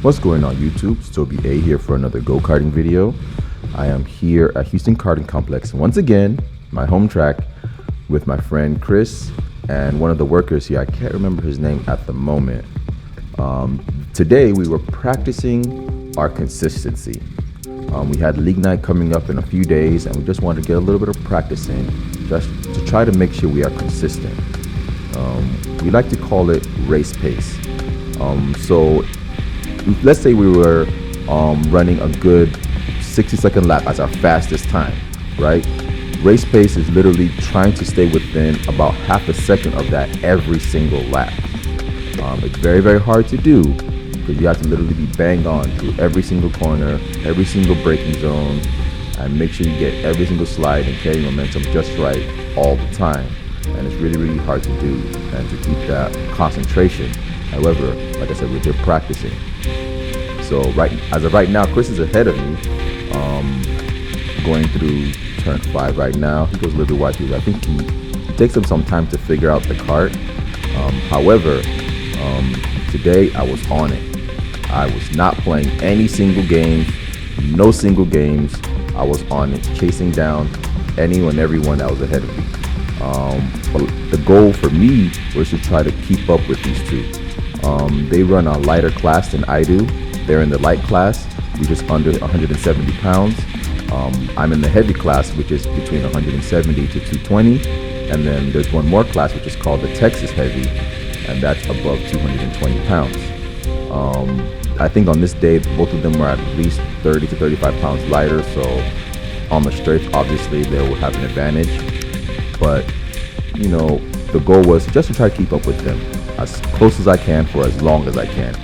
What's going on YouTube? It's Toby A here for another go-karting video. I am here at Houston Karting Complex once again, my home track, with my friend Chris and one of the workers here. I can't remember his name at the moment. Today we were practicing our consistency. We had league night coming up in a few days and we just wanted to get a little bit of practice in just to try to make sure we are consistent. We like to call it race pace. So let's say we were running a good 60-second lap as our fastest time, right? Race pace is literally trying to stay within about half a second of that every single lap. It's very, very hard to do because you have to literally be bang on through every single corner, every single braking zone, and make sure you get every single slide and carry momentum just right all the time. And it's really, really hard to do and to keep that concentration. However, like I said, we're here practicing. So as of right now, Chris is ahead of me, going through turn 5 right now. He goes a little bit wide through. I think he takes him some time to figure out the kart. However, today I was on it. I was not playing any single games, no single games. I was on it, chasing down anyone, everyone that was ahead of me. But the goal for me was to try to keep up with these two. They run a lighter class than I do. They're in the light class, which is under 170 pounds. I'm in the heavy class, which is between 170 to 220. And then there's one more class, which is called the Texas Heavy, and that's above 220 pounds. I think on this day, both of them were at least 30 to 35 pounds lighter. So on the straight, obviously, they will have an advantage. But, you know, the goal was just to try to keep up with them as close as I can for as long as I can.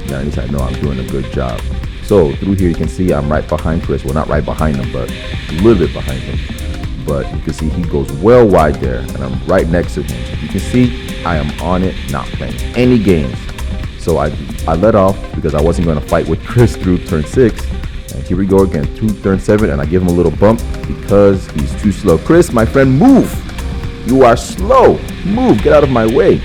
Now, at least I know I'm doing a good job. So through here, you can see I'm right behind Chris. Well, not right behind him, but a little bit behind him. But you can see he goes well wide there, and I'm right next to him. You can see I am on it, not playing any games. So I let off because I wasn't going to fight with Chris through turn 6. And here we go again, through turn 7, and I give him a little bump because he's too slow. Chris, my friend, move! You are slow. Move, get out of my way.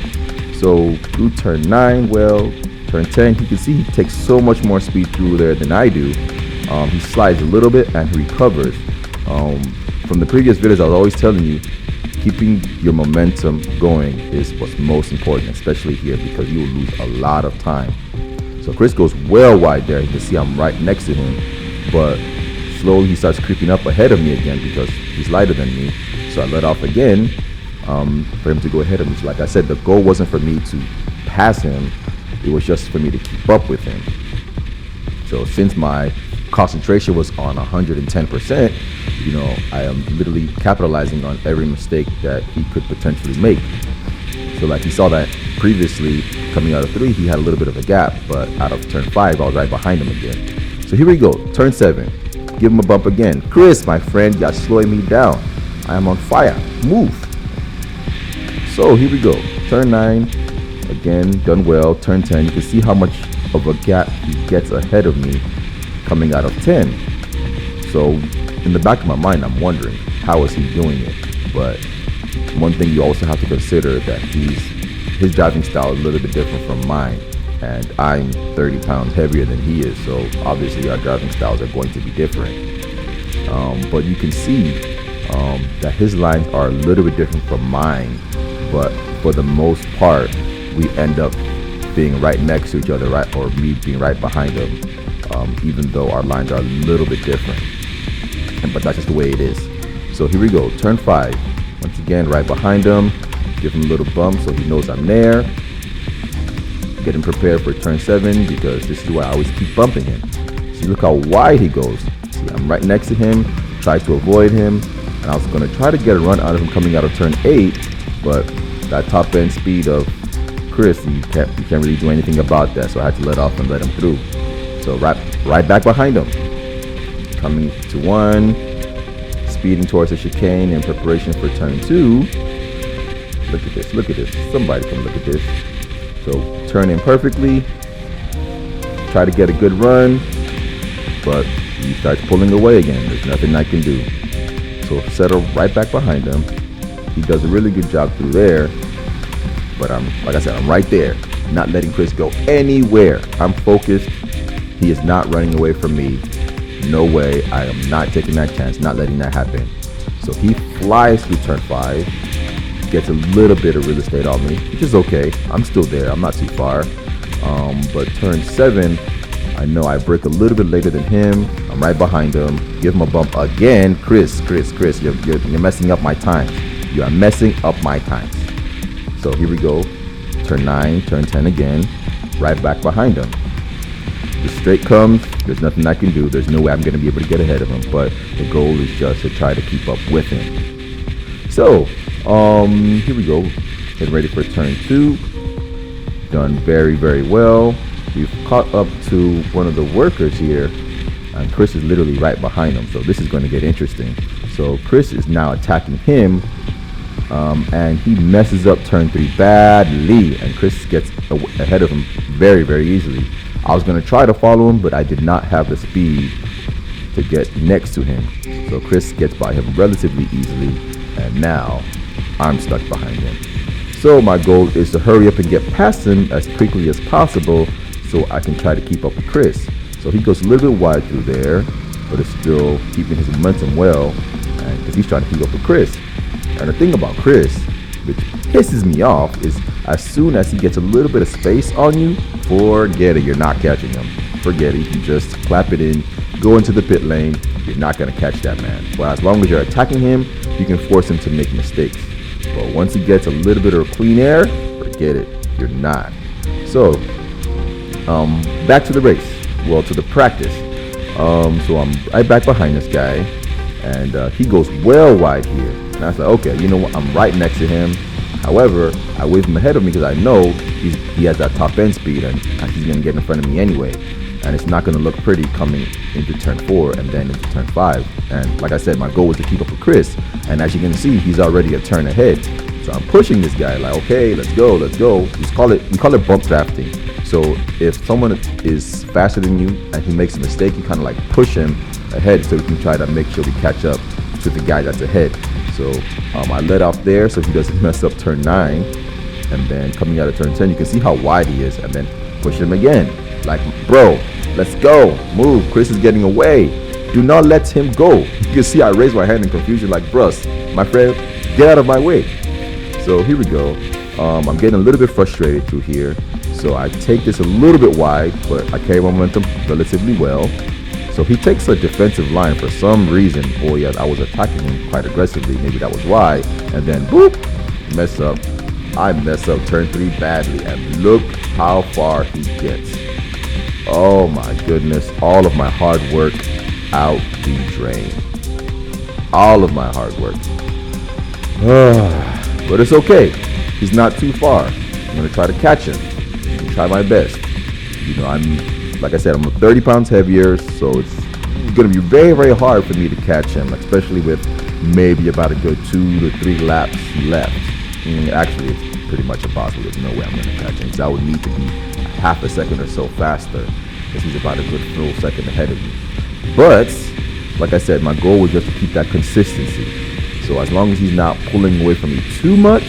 So through turn 9, well, turn 10, you can see he takes so much more speed through there than I do. He slides a little bit and he recovers. From the previous videos, I was always telling you, keeping your momentum going is what's most important, especially here, because you will lose a lot of time. So Chris goes well wide there. You can see I'm right next to him, but slowly he starts creeping up ahead of me again because he's lighter than me. So I let off again for him to go ahead of me. So like I said, the goal wasn't for me to pass him. It was just for me to keep up with him. So since my concentration was on 110%, you know, I am literally capitalizing on every mistake that he could potentially make. So like you saw that previously coming out of 3, he had a little bit of a gap, but out of turn 5, I was right behind him again. So here we go, turn 7, give him a bump again. Chris, my friend, you're slowing me down. I am on fire, move. So here we go, turn 9, again, done well. Turn 10, you can see how much of a gap he gets ahead of me coming out of 10. So in the back of my mind, I'm wondering, how is he doing it? But one thing you also have to consider that his driving style is a little bit different from mine, and I'm 30 pounds heavier than he is, so obviously our driving styles are going to be different. But you can see that his lines are a little bit different from mine, but for the most part, we end up being right next to each other, right, or me being right behind him, even though our lines are a little bit different. But that's just the way it is. So here we go, turn 5. Once again, right behind him, give him a little bump so he knows I'm there. Get him prepared for turn 7 because this is why I always keep bumping him. See, look how wide he goes. See, I'm right next to him, try to avoid him, and I was going to try to get a run out of him coming out of turn 8, but that top end speed of Chris, you can't really do anything about that, so I had to let off and let him through. So right back behind him, coming to 1, speeding towards the chicane in preparation for turn 2. Look at this, somebody come look at this. So turn in perfectly, try to get a good run, but he starts pulling away again. There's nothing I can do. So settle right back behind him. He does a really good job through there, but like I said, I'm right there, not letting Chris go anywhere. I'm focused He is not running away from me. No way. I am not taking that chance, not letting that happen. So he flies through turn 5, gets a little bit of real estate on me, which is okay. I'm still there. I'm not too far. But turn 7, I know I break a little bit later than him. I'm right behind him. Give him a bump again. Chris, you're messing up my time. You are messing up my times. So here we go. Turn 9, turn 10 again. Right back behind him. The straight comes. There's nothing I can do. There's no way I'm going to be able to get ahead of him. But the goal is just to try to keep up with him. So, here we go. Getting ready for turn 2. Done very, very well. We've caught up to one of the workers here, and Chris is literally right behind him. So this is going to get interesting. So Chris is now attacking him, and he messes up turn 3 badly, and Chris gets ahead of him very, very easily. I was going to try to follow him, but I did not have the speed to get next to him. So Chris gets by him relatively easily, and now I'm stuck behind him. So my goal is to hurry up and get past him as quickly as possible so I can try to keep up with Chris. So he goes a little bit wide through there, but is still keeping his momentum well, because he's trying to keep up with Chris. And the thing about Chris, which pisses me off, is as soon as he gets a little bit of space on you, forget it, you're not catching him. Forget it, you can just clap it in, go into the pit lane, you're not going to catch that man. Well, as long as you're attacking him, you can force him to make mistakes. But once he gets a little bit of clean air, forget it, you're not. So, back to the race, well, to the practice. So I'm right back behind this guy, and he goes well wide here. And I was like, okay, you know what, I'm right next to him. However, I wave him ahead of me because I know he has that top end speed, and he's going to get in front of me anyway. And it's not going to look pretty coming into turn 4 and then into turn 5. And like I said, my goal was to keep up with Chris. And as you can see, he's already a turn ahead. So I'm pushing this guy like, okay, let's go. We call it bump drafting. So if someone is faster than you and he makes a mistake, you kind of like push him ahead so we can try to make sure we catch up to the guy that's ahead. So I let off there so he doesn't mess up turn 9. And then coming out of turn 10, you can see how wide he is, and then push him again. Like, bro, let's go, move. Chris is getting away. Do not let him go. You can see I raised my hand in confusion like, bruh, my friend, get out of my way. So here we go. I'm getting a little bit frustrated through here. So I take this a little bit wide, but I carry my momentum relatively well. So he takes a defensive line for some reason. Oh yeah, I was attacking him quite aggressively. Maybe that was why. And then, boop, mess up. I mess up turn 3 badly. And look how far he gets. Oh my goodness, all of my hard work out the drain. All of my hard work. But it's okay. He's not too far. I'm going to try to catch him. I'm going to try my best. You know, like I said, I'm 30 pounds heavier, so it's going to be very, very hard for me to catch him, especially with maybe about a good 2 to 3 laps left. Actually, it's pretty much impossible. There's no way I'm going to catch him, because I would need to be half a second or so faster, because he's about a good full second ahead of me. But like I said, my goal was just to keep that consistency. So as long as he's not pulling away from me too much,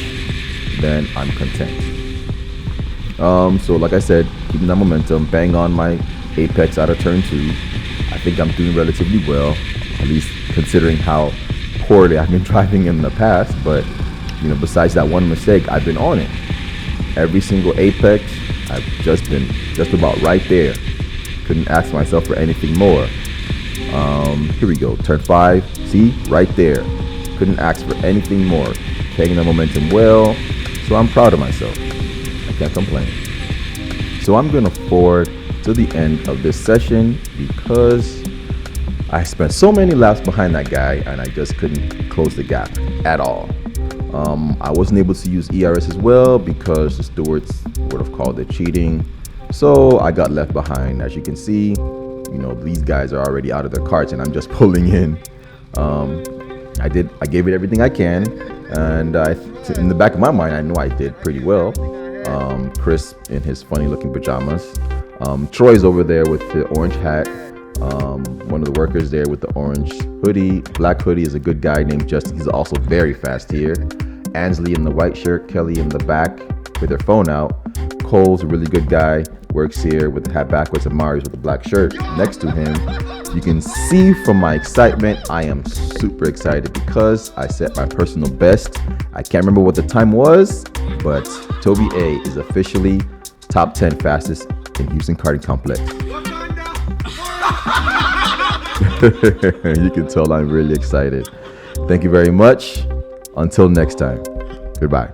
then I'm content. So like I said, keeping that momentum, bang on my apex out of turn 2. I think I'm doing relatively well, at least considering how poorly I've been driving in the past. But you know, besides that one mistake, I've been on it. Every single apex, I've just been just about right there. Couldn't ask myself for anything more. Here we go, turn 5. See, right there. Couldn't ask for anything more. Taking the momentum well, so I'm proud of myself. I can't complain. So I'm gonna forward to the end of this session because I spent so many laps behind that guy and I just couldn't close the gap at all. I wasn't able to use ERS as well because the stewards would have called it cheating. So I got left behind. As you can see, you know, these guys are already out of their carts and I'm just pulling in. I gave it everything I can, and in the back of my mind, I know I did pretty well. Chris in his funny looking pajamas. Troy's over there with the orange hat. One of the workers there with the orange hoodie. Black hoodie is a good guy named Justin. He's also very fast here. Ansley in the white shirt. Kelly in the back with her phone out. Cole's a really good guy. works here with the hat backwards and Marius with the black shirt next to him. You can see from my excitement, I am super excited because I set my personal best. I can't remember what the time was, but Toby A is officially top 10 fastest in Houston Karting Complex. You can tell I'm really excited. Thank you very much. Until next time, goodbye.